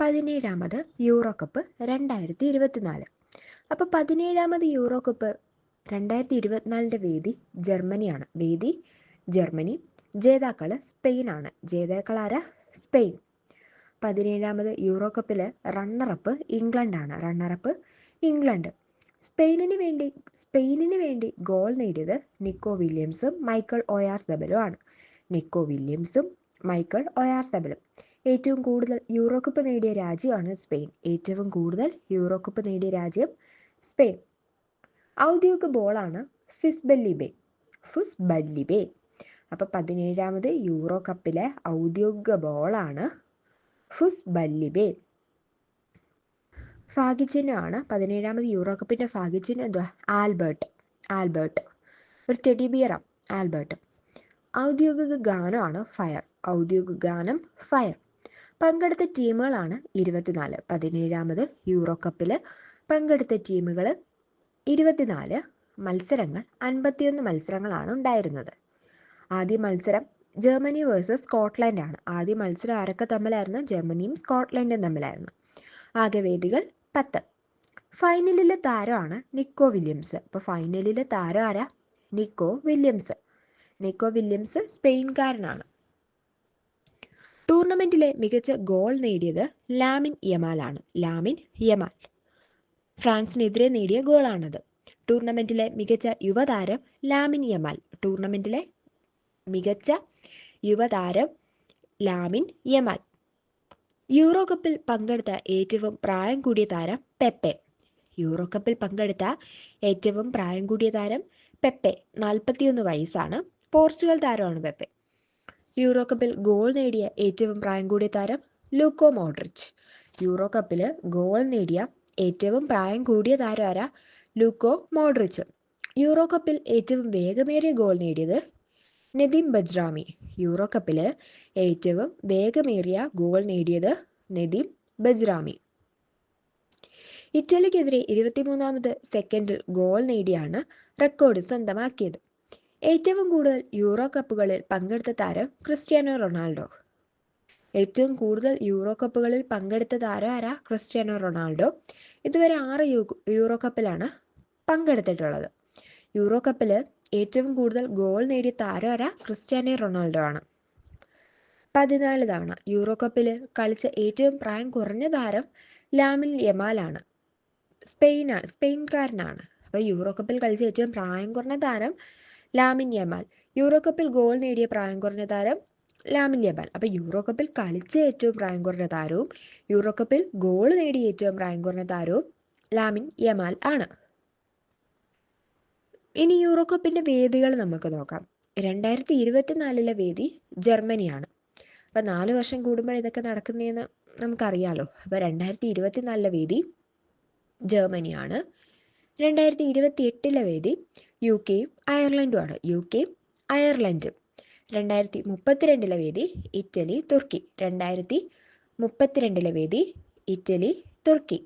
17ാമത് euro cup 2024. അപ്പോൾ 17ാമത് euro cup 2024 വേദി ജർമ്മനിയാണ്. വേദി ജർമ്മനി. ജേതാക്കൾ സ്പെയിനാണ്. ജേതാക്കളാരാ? സ്പെയിൻ. 17ാമത് യൂറോ കപ്പിൽ റണ്ണറപ്പ് ഇംഗ്ലണ്ടാണ്. Runner up England. സ്പെയിനിന് വേണ്ടി ഗോൾ നേടിയത് നിക്കോ വില്യംസും മൈക്കൽ ഒയാർസബലും ആണ്. നിക്കോ വില്യംസും മൈക്കൽ ഒയാർസബലും. ഏറ്റവും കൂടുതൽ യൂറോ കപ്പ് നേടിയ രാജ്യമാണ് സ്പെയിൻ. ഏറ്റവും കൂടുതൽ യൂറോ കപ്പ് നേടിയ രാജ്യം സ്പെയിൻ. ഔദ്യോഗിക ബോളാണ് ഫുസ്ബല്ലിബേ. അപ്പോൾ 17ാമത് യൂറോ കപ്പിലെ ഔദ്യോഗിക ബോളാണ് ഫുസ്ബല്ലിബേ. ഭാഗ്യചിഹ്നമാണ് 17ാമത് യൂറോ കപ്പിൻ്റെ ഭാഗ്യചിഹ്നം എന്തുവാ? ആൽബർട്ട്. ഒരു ടെഡി ബിയറാണ് ആൽബർട്ട്. ഔദ്യോഗിക ഗാനമാണ് ഫയർ. ഔദ്യോഗിക ഗാനം ഫയർ. പങ്കെടുത്ത ടീമുകളാണ് 24. 17ാമത് യൂറോ കപ്പിൽ പങ്കെടുത്ത ടീമുകൾ 24. മത്സരങ്ങൾ 51 മത്സരങ്ങളാണ് ഉണ്ടായിരുന്നത്. ആദ്യ മത്സരം ജർമ്മനി വേഴ്സസ് സ്കോട്ട്ലൻഡാണ്. ആദ്യ മത്സരം ആരൊക്കെ തമ്മിലായിരുന്നു? ജർമ്മനിയും സ്കോട്ട്ലൻഡും തമ്മിലായിരുന്നു. ആകെ വേദികൾ 10. ഫൈനലിലെ താരമാണ് നിക്കോ വില്യംസ്. അപ്പോൾ ഫൈനലിലെ താരം ആരാ? നിക്കോ വില്യംസ് സ്പെയിൻകാരനാണ്. ടൂർണമെന്റിലെ മികച്ച ഗോൾ നേടിയത് ലാമിൻ യമാലാണ്. ഫ്രാൻസിനെതിരെ നേടിയ ഗോളാണത്. ടൂർണമെന്റിലെ മികച്ച യുവതാരം ലാമിൻ യമാൽ. ടൂർണമെന്റിലെ മികച്ച യുവതാരം ലാമിൻ യമാൽ. യൂറോ കപ്പിൽ പങ്കെടുത്ത ഏറ്റവും പ്രായം കൂടിയ താരം പെപ്പെ. യൂറോ കപ്പിൽ പങ്കെടുത്ത ഏറ്റവും പ്രായം കൂടിയ താരം പെപ്പെ. 41 വയസ്സാണ്. പോർച്ചുഗൽ താരമാണ് പെപ്പെ. യൂറോ കപ്പിൽ ഗോൾ നേടിയ ഏറ്റവും പ്രായം കൂടിയ താരം ലൂക്കോ മോഡ്രിച്ച്. യൂറോ കപ്പിൽ ഗോൾ നേടിയ ഏറ്റവും പ്രായം കൂടിയ താരം ആരാ? ലൂക്കോ മോഡ്രിച്ച്. യൂറോ കപ്പിൽ ഏറ്റവും വേഗമേറിയ ഗോൾ നേടിയത് നെദിം ബജ്രാമി. യൂറോ കപ്പിൽ ഏറ്റവും വേഗമേറിയ ഗോൾ നേടിയത് നെദിം ബജ്രാമി. ഇറ്റലിക്കെതിരെ 23ാമത് സെക്കൻഡിൽ ഗോൾ നേടിയാണ് റെക്കോർഡ് സ്വന്തമാക്കിയത്. ഏറ്റവും കൂടുതൽ യൂറോ കപ്പുകളിൽ പങ്കെടുത്ത താരം ക്രിസ്ത്യാനോ റൊണാൾഡോ. ഏറ്റവും കൂടുതൽ യൂറോ കപ്പുകളിൽ പങ്കെടുത്ത താരം ആരാ? Cristiano Ronaldo. ഇതുവരെ 6 യൂറോ കപ്പിലാണ് പങ്കെടുത്തിട്ടുള്ളത്. യൂറോ കപ്പിൽ ഏറ്റവും കൂടുതൽ ഗോൾ നേടിയ താരം ആരാ? ക്രിസ്ത്യാനോ റൊണാൾഡോ ആണ്. 14 തവണ യൂറോ കപ്പിൽ കളിച്ച ഏറ്റവും പ്രായം കുറഞ്ഞ താരം ലാമിൻ യമാലാണ്. സ്പെയിൻകാരനാണ്. അപ്പോൾ യൂറോ കപ്പിൽ കളിച്ച ഏറ്റവും പ്രായം കുറഞ്ഞ താരം ലാമിൻ യമാൽ. യൂറോ കപ്പിൽ ഗോൾ നേടിയ പ്രായം കുറഞ്ഞ താരം ലാമിൻ യമാൽ. അപ്പോൾ യൂറോ കപ്പിൽ കളിച്ച ഏറ്റവും പ്രായം കുറഞ്ഞ താരവും യൂറോ കപ്പിൽ ഗോൾ നേടിയ ഏറ്റവും പ്രായം കുറഞ്ഞ താരവും ലാമിൻ യമാൽ ആണ്. ഇനി യൂറോ കപ്പിൻ്റെ വേദികൾ നമുക്ക് നോക്കാം. 2024 വേദി ജർമ്മനിയാണ്. അപ്പോൾ 4 വർഷം കൂടുമ്പോൾ ഇതൊക്കെ നടക്കുന്നതെന്ന് നമുക്കറിയാലോ. അപ്പോൾ 2024 വേദി ജർമ്മനിയാണ്. 2028 വേദി UK-യും അയർലൻഡുമാണ്. 2032 വേദി ഇറ്റലി തുർക്കി. 2032 വേദി ഇറ്റലി തുർക്കി.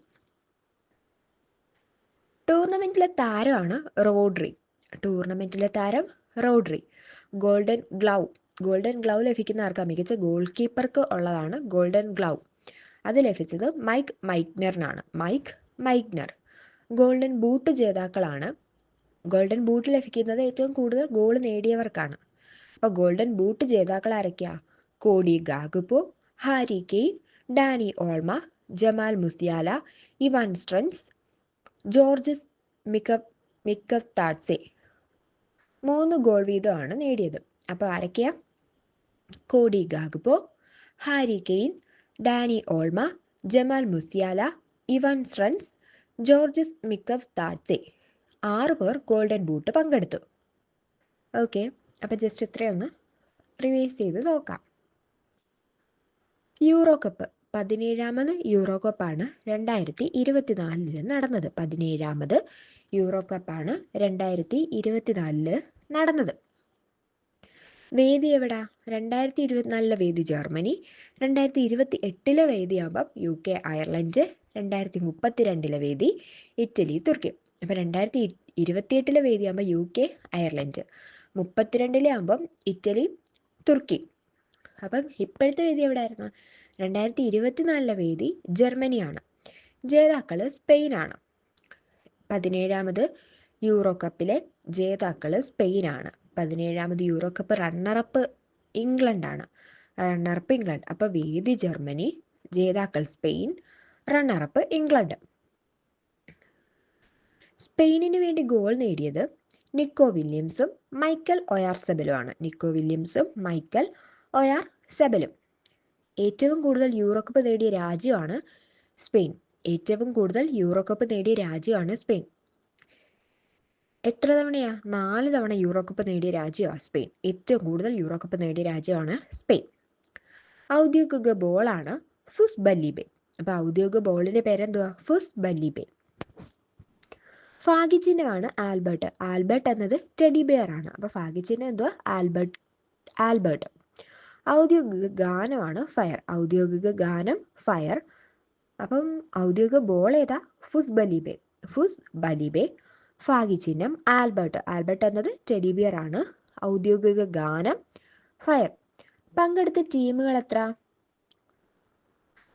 ടൂർണമെന്റിലെ താരമാണ് റോഡ്രി. ഗോൾഡൻ ഗ്ലൗ ലഭിക്കുന്ന ആർക്കാ? മികച്ച ഗോൾ കീപ്പർക്ക് ഉള്ളതാണ് ഗോൾഡൻ ഗ്ലൗ. അത് ലഭിച്ചത് മൈക്ക് മൈഗ്നർ. ഗോൾഡൻ ബൂട്ട് ജേതാക്കളാണ്. ഗോൾഡൻ ബൂട്ട് ലഭിക്കുന്നത് ഏറ്റവും കൂടുതൽ ഗോൾ നേടിയവർക്കാണ്. അപ്പോൾ ഗോൾഡൻ ബൂട്ട് ജേതാക്കൾ ആരൊക്കെയാ? Cody Gakpo, Harry Kane, Dani Olmo, Jamal Musiala, Ivan Schranz, Georges Mikautadze. 3 goal വീതമാണ് നേടിയത്. അപ്പോൾ ആരൊക്കെയാ? Cody Gakpo, Harry Kane, Dani Olmo, Jamal Musiala, Ivan Schranz, Georges Mikautadze. 6 പേർ ഗോൾഡൻ ബൂട്ട് പങ്കെടുത്തു. ഓക്കെ, അപ്പോൾ ജസ്റ്റ് ഇത്രയൊന്ന് റിവൈസ് ചെയ്ത് നോക്കാം. യൂറോ കപ്പ് 17ാമത് യൂറോ കപ്പാണ് 2024 നടന്നത്. 17ാമത് യൂറോ കപ്പാണ് 2024 നടന്നത്. വേദി എവിടാ? 2024 വേദി ജർമ്മനി. 2028 വേദിയാകുമ്പം UK Ireland. 2032 വേദി ഇറ്റലി തുർക്കി. അപ്പോൾ 2028 വേദിയാകുമ്പോൾ UK അയർലൻഡ്. 32 ആകുമ്പം ഇറ്റലി തുർക്കി. അപ്പം ഇപ്പോഴത്തെ വേദി എവിടെയായിരുന്നു? 2024 വേദി ജർമ്മനിയാണ്. ജേതാക്കൾ സ്പെയിനാണ്. 17ാമത് യൂറോ കപ്പിലെ ജേതാക്കൾ സ്പെയിനാണ്. 17ാമത് യൂറോ കപ്പ് റണ്ണറപ്പ് ഇംഗ്ലണ്ടാണ്. ഇംഗ്ലണ്ട്. അപ്പോൾ വേദി ജർമ്മനി, ജേതാക്കൾ സ്പെയിൻ, റണ്ണറപ്പ് ഇംഗ്ലണ്ട്. സ്പെയിനിന് വേണ്ടി ഗോൾ നേടിയത് നിക്കോ വില്യംസും മൈക്കൽ ഒയാർസെബലുമാണ്. ഏറ്റവും കൂടുതൽ യൂറോ കപ്പ് നേടിയ രാജ്യമാണ് സ്പെയിൻ. എത്ര തവണയാ? 4 തവണ യൂറോ കപ്പ് നേടിയ രാജ്യമാണ് സ്പെയിൻ. ഏറ്റവും കൂടുതൽ യൂറോ കപ്പ് നേടിയ രാജ്യമാണ് സ്പെയിൻ. ഔദ്യോഗിക ബോളാണ് ഫുസ് ബല്ലീബെ. അപ്പോൾ ഔദ്യോഗിക ബോളിൻ്റെ പേരെന്തുവാ? ഫുസ് ബല്ലീബെ. ഭാഗ്യചിഹ്നമാണ് ആൽബർട്ട്. ആൽബർട്ട് എന്നത് ടെഡി ബെയർ ആണ്. അപ്പോൾ ഭാഗ്യചിഹ്നം എന്തുവാ? ആൽബർട്ട്. ഔദ്യോഗിക ഗാനമാണ് ഫയർ. അപ്പം ഔദ്യോഗിക ബോൾ ഏതാ? ഫുസ് ബലീബെ. ഭാഗ്യചിഹ്നം ആൽബർട്ട് എന്നത് ടെഡി ബിയർ ആണ്. ഔദ്യോഗിക ഗാനം ഫയർ. പങ്കെടുത്ത ടീമുകൾ എത്ര?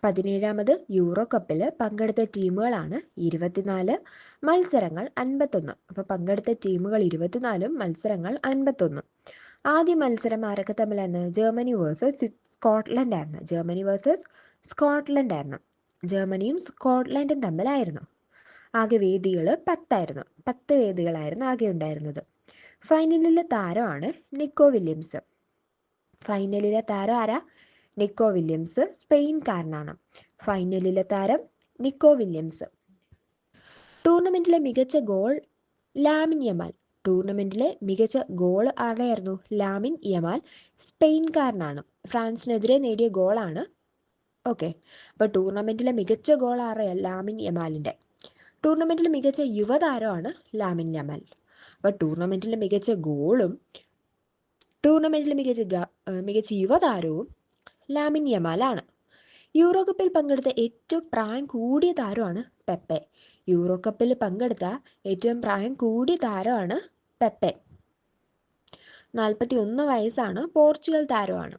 17ാമത് യൂറോ കപ്പിൽ പങ്കെടുത്ത ടീമുകളാണ് 24, മത്സരങ്ങൾ 51. അപ്പോൾ പങ്കെടുത്ത ടീമുകൾ 24, മത്സരങ്ങൾ 51. ആദ്യ മത്സരം ആരൊക്കെ തമ്മിലായിരുന്നു? Germany versus Scotland. ജർമ്മനിയും സ്കോട്ട്ലൻഡും തമ്മിലായിരുന്നു. ആകെ വേദികൾ 10 വേദികളായിരുന്നു ആകെ ഉണ്ടായിരുന്നത്. ഫൈനലിലെ താരമാണ് നിക്കോ വില്യംസ്. ഫൈനലിലെ താരം ആരാ? Nico Williams. സ്പെയിൻകാരനാണ്. ഫൈനലിലെ താരം നിക്കോ വില്യംസ്. ടൂർണമെന്റിലെ മികച്ച ഗോൾ ലാമിൻ യമാൽ. ടൂർണമെന്റിലെ മികച്ച ഗോൾ ആരുടെയായിരുന്നു? Lamine Yamal. സ്പെയിൻകാരനാണ്. ഫ്രാൻസിനെതിരെ നേടിയ ഗോളാണ്. ഓക്കെ. അപ്പോൾ ടൂർണമെന്റിലെ മികച്ച ഗോൾ ആരുടെയാ? ലാമിൻ യമാലിൻ്റെ. ടൂർണമെന്റിൽ മികച്ച യുവതാരമാണ് ലാമിൻ യമാൽ. അപ്പോൾ ടൂർണമെന്റിലെ മികച്ച ഗോളും ടൂർണമെന്റിലെ മികച്ച യുവതാരവും ലാമിൻ യമാലാണ്. യൂറോ കപ്പിൽ പങ്കെടുത്ത ഏറ്റവും പ്രായം കൂടിയ താരമാണ് പെപ്പെ. 41 വയസ്സാണ്. പോർച്ചുഗൽ താരമാണ്.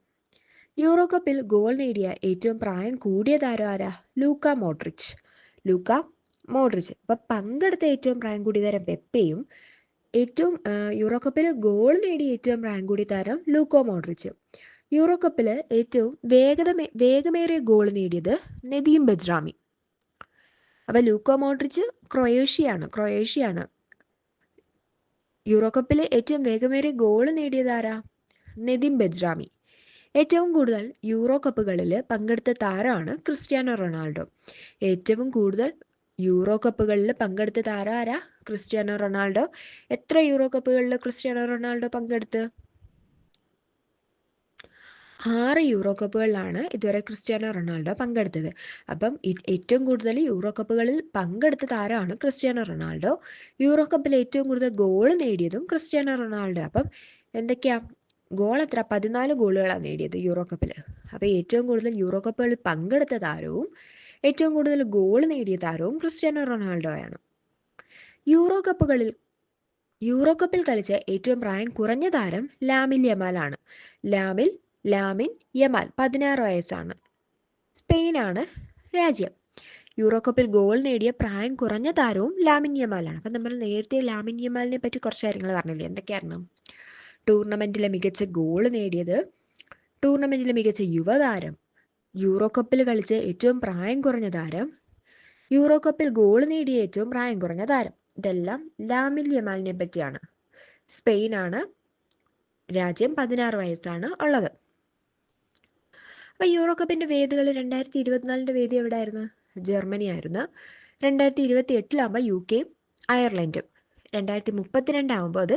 യൂറോ കപ്പിൽ ഗോൾ നേടിയ ഏറ്റവും പ്രായം കൂടിയ താരം ആരാ? Luka Modric. അപ്പോൾ പങ്കെടുത്ത ഏറ്റവും പ്രായം കൂടിയ താരം പെപ്പയും യൂറോ കപ്പിൽ ഗോൾ നേടിയ ഏറ്റവും പ്രായം കൂടിയ താരം ലൂക്കോ മോഡ്രിച്ച്. യൂറോ കപ്പിൽ ഏറ്റവും വേഗമേറിയ ഗോൾ നേടിയത് നെദീം ബജ്റാമി. അപ്പോൾ ലൂക്കോ മോഡ്രിച്ച് ക്രൊയേഷ്യയാണ്. യൂറോ കപ്പിൽ ഏറ്റവും വേഗമേറിയ ഗോൾ നേടിയത് ആരാ? നെദീം ബജ്റാമി. ഏറ്റവും കൂടുതൽ യൂറോ കപ്പുകളിൽ പങ്കെടുത്ത താരമാണ് ക്രിസ്ത്യാനോ റൊണാൾഡോ. ഏറ്റവും കൂടുതൽ യൂറോ കപ്പുകളിൽ പങ്കെടുത്ത താരം ആരാ? Cristiano Ronaldo. എത്ര യൂറോ കപ്പുകളിൽ ക്രിസ്ത്യാനോ റൊണാൾഡോ പങ്കെടുത്ത്? 6 യൂറോ കപ്പുകളിലാണ് ഇതുവരെ ക്രിസ്ത്യാനോ റൊണാൾഡോ പങ്കെടുത്തത്. അപ്പം ഏറ്റവും കൂടുതൽ യൂറോ കപ്പുകളിൽ പങ്കെടുത്ത താരമാണ് ക്രിസ്ത്യാനോ റൊണാൾഡോ. യൂറോ കപ്പിൽ ഏറ്റവും കൂടുതൽ ഗോൾ നേടിയതും ക്രിസ്ത്യാനോ റൊണാൾഡോ. അപ്പം എന്തൊക്കെയാ ഗോൾ? എത്ര? 14 ഗോളുകളാണ് നേടിയത് യൂറോ കപ്പിൽ. അപ്പോൾ ഏറ്റവും കൂടുതൽ യൂറോ കപ്പുകളിൽ പങ്കെടുത്ത താരവും ഏറ്റവും കൂടുതൽ ഗോൾ നേടിയ താരവും ക്രിസ്ത്യാനോ റൊണാൾഡോയാണ്. യൂറോ കപ്പിൽ കളിച്ച ഏറ്റവും പ്രായം കുറഞ്ഞ താരം ലാമിൻ യമാലാണ്. ലാമിൻ യമാൽ 16 വയസ്സാണ്. സ്പെയിനാണ് രാജ്യം. യൂറോ കപ്പിൽ ഗോൾ നേടിയ പ്രായം കുറഞ്ഞ താരവും ലാമിൻ യമാലാണ്. അപ്പം നമ്മൾ നേരത്തെ ലാമിൻ യമാലിനെ പറ്റി കുറച്ച് കാര്യങ്ങൾ പറഞ്ഞില്ലേ? എന്തൊക്കെയായിരുന്നു? ടൂർണമെന്റിലെ മികച്ച ഗോൾ നേടിയത്, ടൂർണമെന്റിലെ മികച്ച യുവതാരം, യൂറോ കപ്പിൽ കളിച്ച് ഏറ്റവും പ്രായം കുറഞ്ഞ താരം, യൂറോ കപ്പിൽ ഗോൾ നേടിയ ഏറ്റവും പ്രായം കുറഞ്ഞ താരം. ഇതെല്ലാം ലാമിൻ യമാലിനെ പറ്റിയാണ്. സ്പെയിനാണ് രാജ്യം. 16 വയസ്സാണ് ഉള്ളത്. അപ്പോൾ യൂറോ കപ്പിൻ്റെ വേദികൾ 2024 വേദി എവിടെയായിരുന്നു? ജർമ്മനി ആയിരുന്നു. 2028 UK അയർലൻഡും. 2032 അത്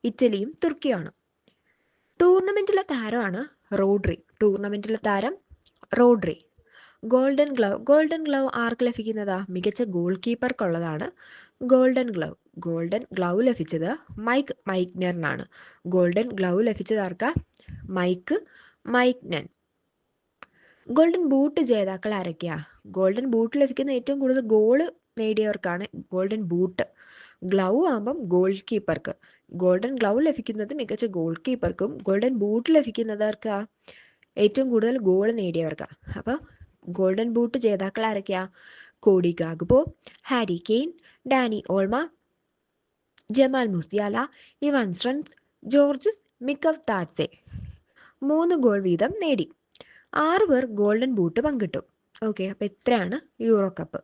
ഇറ്റലിയും തുർക്കിയുമാണ്. ടൂർണമെന്റിലെ താരമാണ് റോഡ്രി. ഗോൾഡൻ ഗ്ലൗ ആർക്ക് ലഭിക്കുന്നതാ? മികച്ച ഗോൾ കീപ്പർക്കുള്ളതാണ് ഗോൾഡൻ ഗ്ലൗ ലഭിച്ചത് മൈക്ക് മൈക്നറിനാണ്. ഗോൾഡൻ ഗ്ലൗ ലഭിച്ചത് ആർക്കാ? മൈക്നൻ. ഗോൾഡൻ ബൂട്ട് ജേതാക്കൾ ആരൊക്കെയാ? ഗോൾഡൻ ബൂട്ട് ലഭിക്കുന്ന ഏറ്റവും കൂടുതൽ ഗോൾ നേടിയവർക്കാണ് ഗോൾഡൻ ബൂട്ട്. ഗ്ലൗ ആകുമ്പം ഗോൾ കീപ്പർക്ക്. ഗോൾഡൻ ഗ്ലൗ ലഭിക്കുന്നത് മികച്ച ഗോൾ കീപ്പർക്കും ഗോൾഡൻ ബൂട്ട് ലഭിക്കുന്നവർക്കാ ഏറ്റവും കൂടുതൽ ഗോൾ നേടിയവർക്ക്. അപ്പോൾ ഗോൾഡൻ ബൂട്ട് ജേതാക്കൾ ആരൊക്കെയാ? Cody Gakpo, Harry Kane, Dani Olmo, Jamal Musiala, Ivan Schranz, Georges Mikautadze 3 goal വീതം നേടി. 6 പേർ ഗോൾഡൻ ബൂട്ട് പങ്കിട്ടു. ഓക്കെ, അപ്പോൾ ഇത്രയാണ് യൂറോ കപ്പ്.